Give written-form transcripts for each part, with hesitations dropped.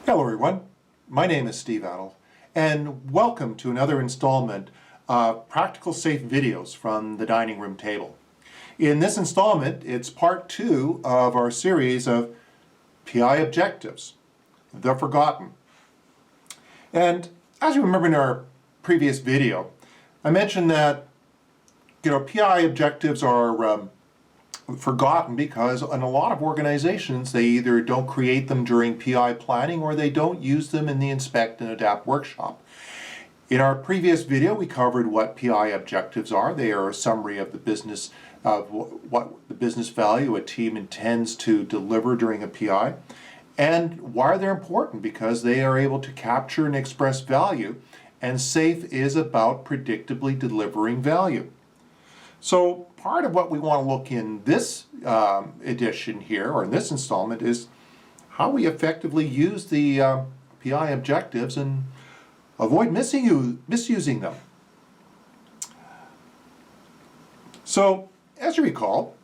Hello everyone, my name is Steve Adel, and welcome to another installment of Practical Safe videos from the dining room table. In this installment, it's part 2 of our series of PI objectives, the forgotten. And as you remember in our previous video, I mentioned that PI objectives are forgotten because in a lot of organizations they either don't create them during PI planning or they don't use them in the inspect and adapt workshop. In our previous video we covered what PI objectives are. They are a summary of the business of what the business value a team intends to deliver during a PI and why they're important, because they are able to capture and express value, and SAFE is about predictably delivering value. So part of what we want to look in this edition here, or in this installment, is how we effectively use the PI objectives and avoid misusing them. So as you recall,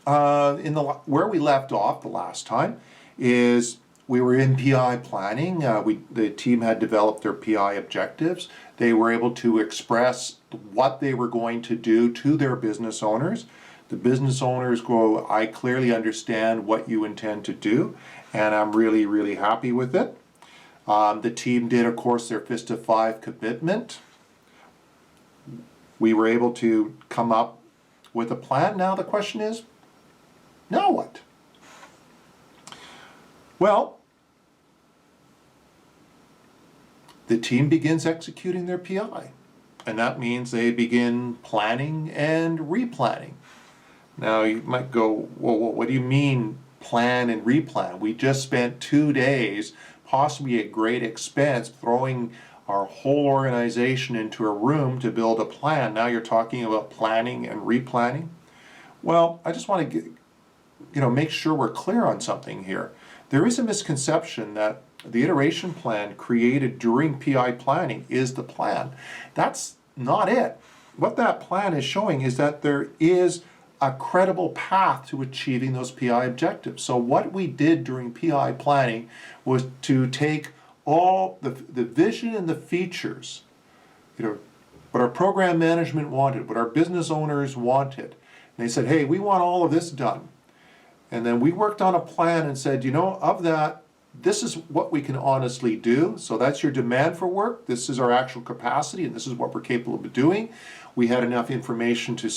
where we left off the last time is we were in PI planning. The team had developed their PI objectives. They were able to express what they were going to do to their business owners. The business owners go, I clearly understand what you intend to do, and I'm really, really happy with it. The team did, of course, their Fist of 5 commitment. We were able to come up with a plan. Now the question is, now what? Well, the team begins executing their PI, and that means they begin planning and replanning. Now you might go, well, what do you mean plan and replan? We just spent 2 days, possibly at great expense, throwing our whole organization into a room to build a plan. Now you're talking about planning and replanning? Well, I just want to make sure we're clear on something here. There is a misconception that the iteration plan created during PI planning is the plan. That's not it. What that plan is showing is that there is a credible path to achieving those PI objectives. So what we did during PI planning was to take all the vision and the features, what our program management wanted, what our business owners wanted. And they said, hey, we want all of this done. And then we worked on a plan and said, of that, this is what we can honestly do. So that's your demand for work. This is our actual capacity, and this is what we're capable of doing. We had enough information to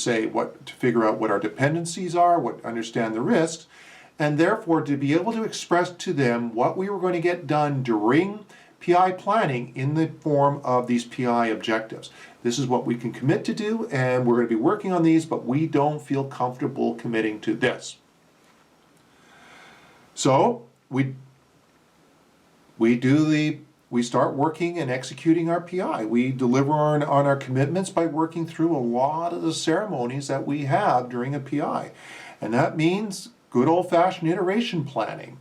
figure out what our dependencies are, understand the risks, and therefore to be able to express to them what we were going to get done during PI planning in the form of these PI objectives. This is what we can commit to do, and we're going to be working on these, but we don't feel comfortable committing to this. So we start working and executing our PI. We deliver on our commitments by working through a lot of the ceremonies that we have during a PI. And that means good old-fashioned iteration planning,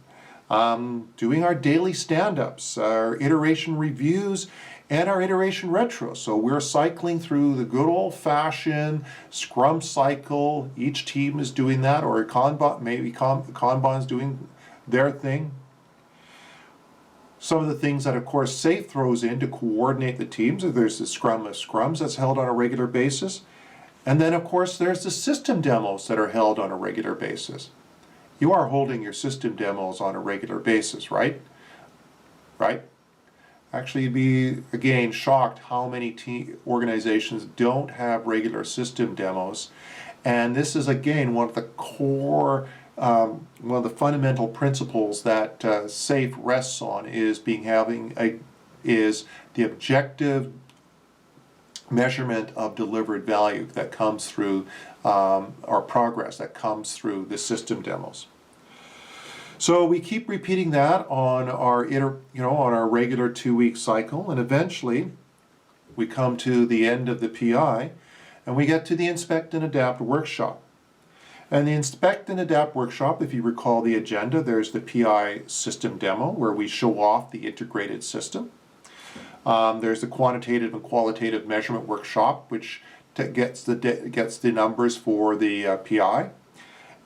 doing our daily stand-ups, our iteration reviews, and our iteration retros. So we're cycling through the good old-fashioned Scrum cycle. Each team is doing that, or Kanban's doing their thing. Some of the things that, of course, SAFE throws in to coordinate the teams. There's the Scrum of Scrums that's held on a regular basis. And then, of course, there's the system demos that are held on a regular basis. You are holding your system demos on a regular basis, right? Right? Actually, you'd be, again, shocked how many organizations don't have regular system demos. And this is, again, one of the core one of the fundamental principles that SAFE rests on is is the objective measurement of delivered value that comes through our progress that comes through the system demos. So we keep repeating that on our on our regular 2-week cycle, and eventually we come to the end of the PI and we get to the Inspect and Adapt workshop. And the Inspect and Adapt workshop, if you recall the agenda, there's the PI system demo where we show off the integrated system. There's the quantitative and qualitative measurement workshop, which gets the numbers for the PI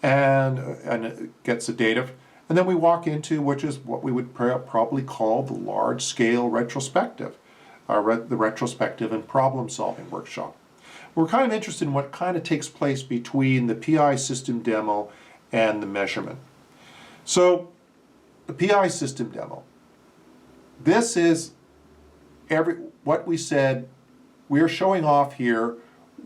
and gets the data And then we walk into, which is what we would probably call the large-scale retrospective, the retrospective and problem-solving workshop. We're kind of interested in what kind of takes place between the PI system demo and the measurement. So, the PI system demo. This is what we said. We're showing off here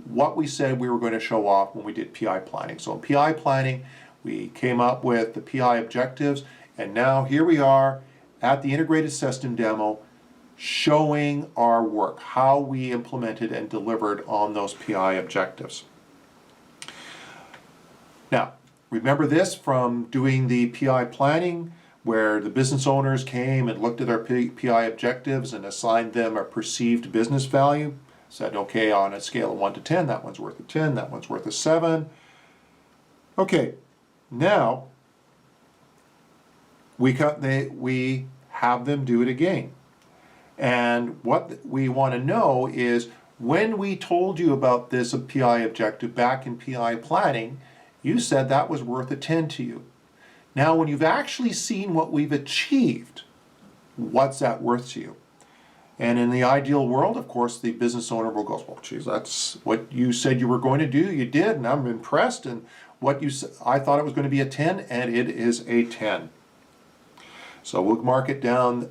what we said we were going to show off when we did PI planning. So in PI planning, we came up with the PI objectives, and now here we are at the integrated system demo showing our work, how we implemented and delivered on those PI objectives. Now, remember this from doing the PI planning, where the business owners came and looked at our PI objectives and assigned them a perceived business value. Said, okay, on a scale of 1 to 10, that one's worth a 10, that one's worth a 7. Okay, now we have them do it again. And what we want to know is, when we told you about this PI objective back in PI planning, you said that was worth a 10 to you. Now, when you've actually seen what we've achieved, what's that worth to you? And in the ideal world, of course, the business owner will go, well, geez, that's what you said you were going to do, you did, and I'm impressed, and what you said, I thought it was going to be a 10, and it is a 10. So we'll mark it down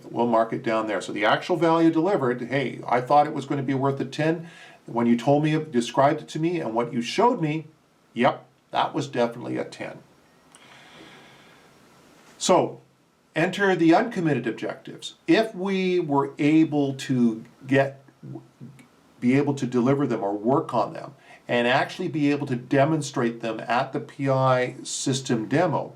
there. So the actual value delivered, hey, I thought it was going to be worth a 10. When you told me, described it to me, and what you showed me, yep, that was definitely a 10. So, enter the uncommitted objectives. If we were able to be able to deliver them or work on them and actually be able to demonstrate them at the PI system demo,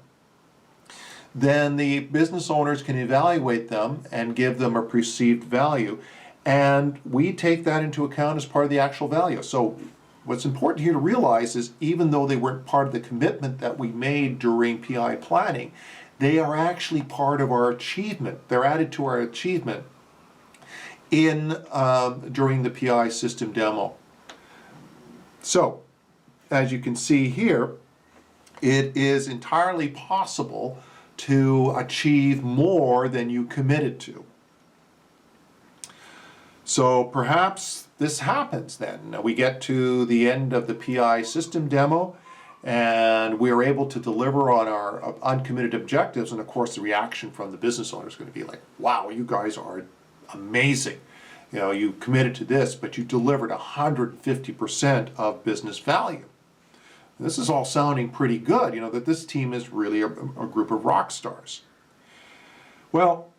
then the business owners can evaluate them and give them a perceived value, and we take that into account as part of the actual value. So what's important here to realize is, even though they weren't part of the commitment that we made during PI planning, they are actually part of our achievement. They're added to our achievement during the PI system demo. So, as you can see here, it is entirely possible to achieve more than you committed to. So perhaps this happens then. We get to the end of the PI system demo, and we are able to deliver on our uncommitted objectives, and of course the reaction from the business owner is going to be like, wow, you guys are amazing. You know, you committed to this, but you delivered 150% of business value. This is all sounding pretty good, you know, that this team is really a group of rock stars. Well,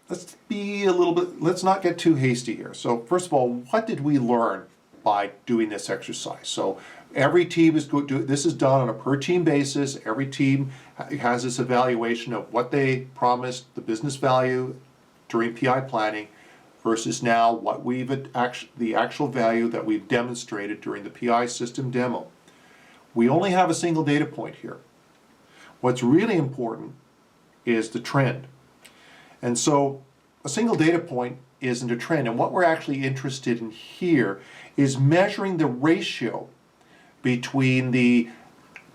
let's not get too hasty here. So first of all, what did we learn by doing this exercise? So every team this is done on a per team basis. Every team has this evaluation of what they promised the business value during PI planning versus now what the actual value that we've demonstrated during the PI system demo. We only have a single data point here. What's really important is the trend. And so a single data point isn't a trend. And what we're actually interested in here is measuring the ratio between the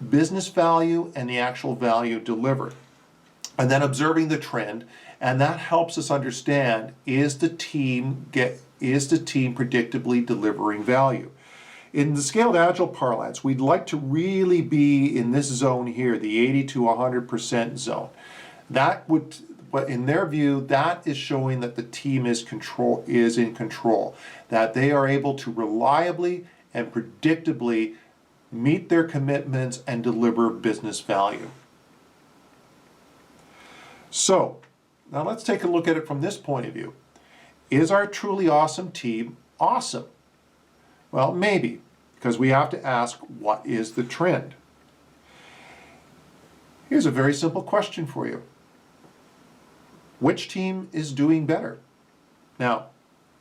business value and the actual value delivered, and then observing the trend, and that helps us understand, is the team predictably delivering value? In the scaled agile parlance, we'd like to really be in this zone here, the 80 to 100% zone. But in their view, that is showing that the team is in control, that they are able to reliably and predictably meet their commitments and deliver business value. So, now let's take a look at it from this point of view. Is our truly awesome team awesome? Well, maybe, because we have to ask, what is the trend? Here's a very simple question for you. Which team is doing better? Now,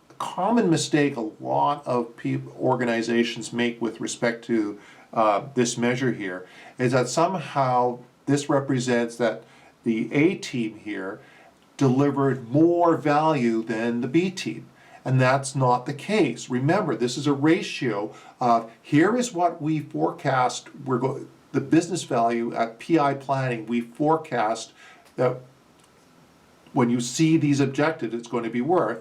a common mistake a lot of organizations make with respect to this measure here is that somehow this represents that the A team here delivered more value than the B team. And that's not the case. Remember, this is a ratio of, here is what we forecast the the business value at PI planning, we forecast that when you see these objectives, it's going to be worth,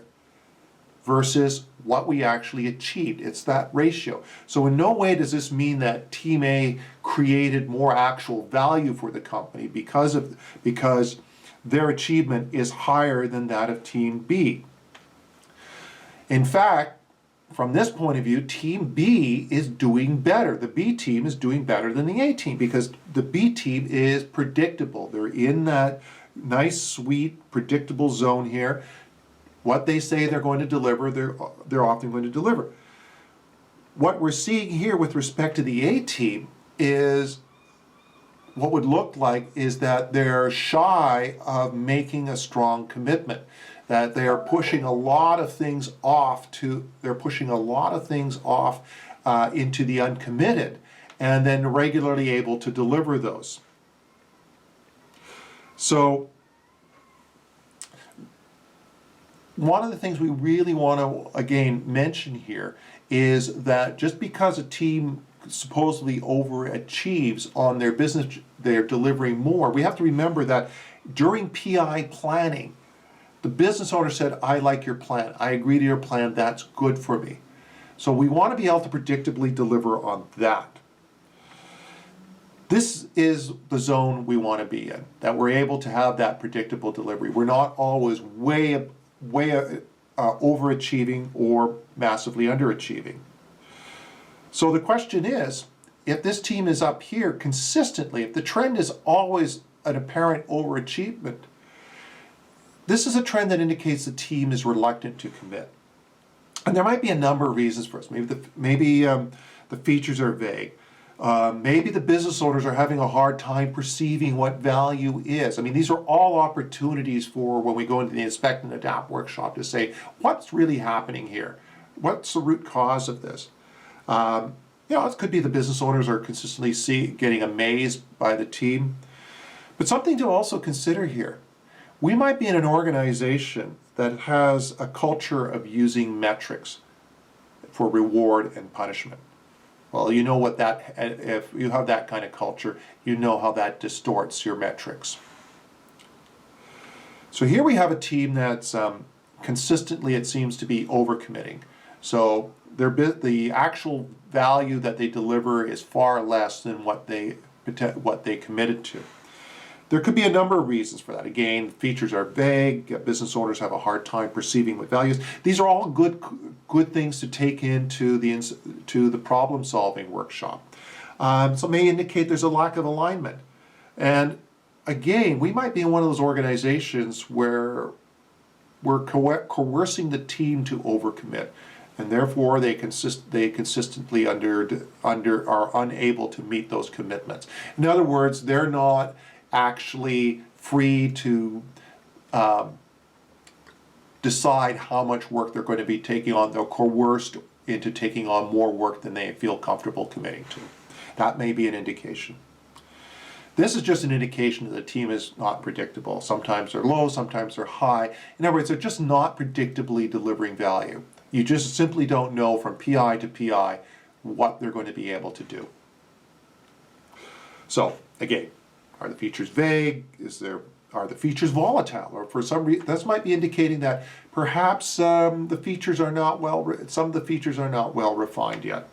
versus what we actually achieved. It's that ratio. So in no way does this mean that Team A created more actual value for the company because their achievement is higher than that of Team B. In fact, from this point of view, Team B is doing better. The B team is doing better than the A team because the B team is predictable. They're in that nice, sweet, predictable zone here. What they say they're going to deliver, they're often going to deliver. What we're seeing here with respect to the A team is what would look like is that they're shy of making a strong commitment, that they are pushing a lot of things off into the uncommitted, and then regularly able to deliver those. So one of the things we really want to, again, mention here is that just because a team supposedly overachieves on their business, they're delivering more, we have to remember that during PI planning, the business owner said, I like your plan, I agree to your plan, that's good for me. So we want to be able to predictably deliver on that. This is the zone we want to be in, that we're able to have that predictable delivery. We're not always way overachieving or massively underachieving. So the question is, if this team is up here consistently, if the trend is always an apparent overachievement, this is a trend that indicates the team is reluctant to commit. And there might be a number of reasons for this. Maybe the features are vague. Maybe the business owners are having a hard time perceiving what value is. I mean, these are all opportunities for when we go into the inspect and adapt workshop to say, what's really happening here? What's the root cause of this? It could be the business owners are consistently getting amazed by the team. But something to also consider here. We might be in an organization that has a culture of using metrics for reward and punishment. Well, you know what that, if you have that kind of culture, you know how that distorts your metrics. So here we have a team that's consistently, it seems to be overcommitting. So the actual value that they deliver is far less than what they committed to. There could be a number of reasons for that. Again, features are vague, business owners have a hard time perceiving what values. These are all good things to take into the problem-solving workshop. So it may indicate there's a lack of alignment. And again, we might be in one of those organizations where we're coercing the team to overcommit, and therefore they consistently are unable to meet those commitments. In other words, they're not actually free to decide how much work they're going to be taking on. They're coerced into taking on more work than they feel comfortable committing to. That may be an indication. This is just an indication that the team is not predictable. Sometimes they're low, sometimes they're high. In other words, they're just not predictably delivering value. You just simply don't know from PI to PI what they're going to be able to do. So, again, are the features vague? Are the features volatile? Or for some reason, this might be indicating that perhaps some of the features are not well refined yet.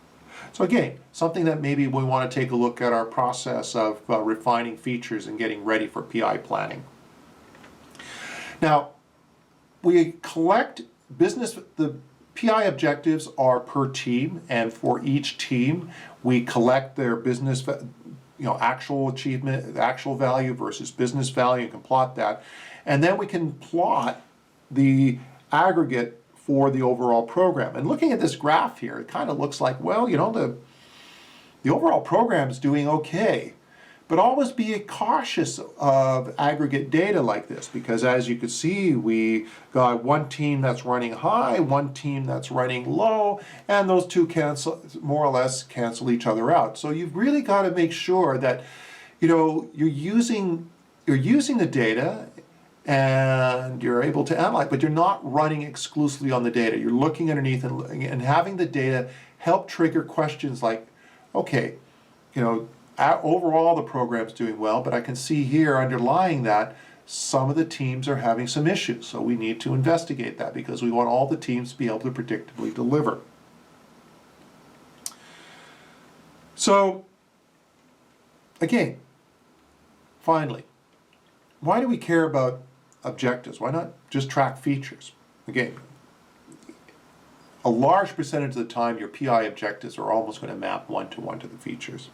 So again, something that maybe we want to take a look at our process of refining features and getting ready for PI planning. Now, we collect the PI objectives are per team, and for each team, we collect their business actual achievement, actual value versus business value, and can plot that. And then we can plot the aggregate for the overall program. And looking at this graph here, it kind of looks like, well, the overall program is doing okay. But always be cautious of aggregate data like this, because as you can see, we got one team that's running high, one team that's running low, and those two more or less cancel each other out. So you've really got to make sure that you're using the data and you're able to analyze, but you're not running exclusively on the data. You're looking underneath and having the data help trigger questions like, okay, overall the program's doing well, but I can see here underlying that some of the teams are having some issues. So we need to investigate that because we want all the teams to be able to predictably deliver. So again, finally, why do we care about objectives? Why not just track features? Again, a large percentage of the time your PI objectives are almost going to map one-to-one to the features.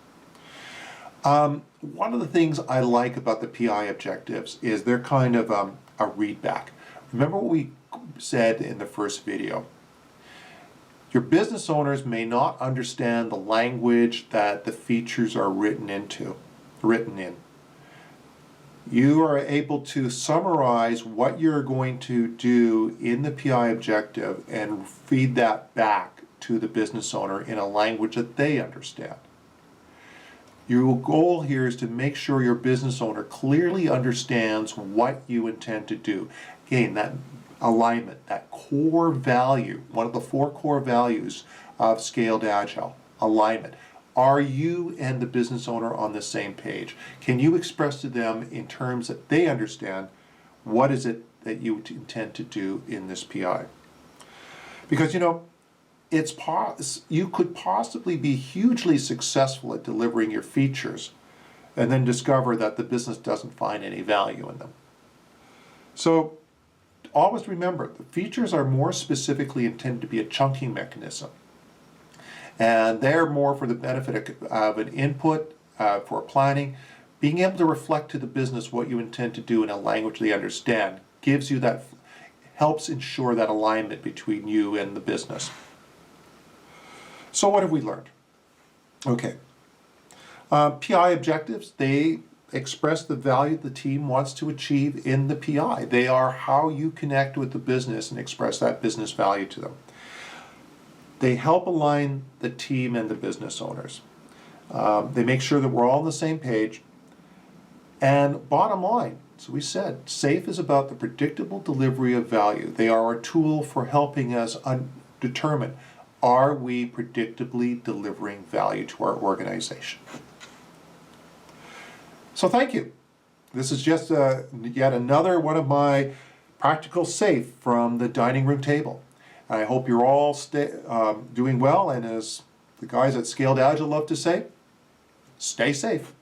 One of the things I like about the PI objectives is they're kind of a readback. Remember what we said in the first video. Your business owners may not understand the language that the features are written in. You are able to summarize what you're going to do in the PI objective and feed that back to the business owner in a language that they understand. Your goal here is to make sure your business owner clearly understands what you intend to do. Again, that alignment, that core value, one of the 4 core values of Scaled Agile, alignment. Are you and the business owner on the same page? Can you express to them in terms that they understand what is it that you intend to do in this PI? Because you could possibly be hugely successful at delivering your features and then discover that the business doesn't find any value in them. So always remember, the features are more specifically intended to be a chunking mechanism. And they're more for the benefit of an input for planning. Being able to reflect to the business what you intend to do in a language they understand gives you that, helps ensure that alignment between you and the business. So what have we learned? Okay. PI objectives, they express the value the team wants to achieve in the PI. They are how you connect with the business and express that business value to them. They help align the team and the business owners. They make sure that we're all on the same page. And bottom line, so we said, SAFE is about the predictable delivery of value. They are a tool for helping us determine, are we predictably delivering value to our organization? So thank you. This is just yet another one of my practical SAFE from the dining room table. I hope you're all doing well, and as the guys at Scaled Agile love to say, stay safe.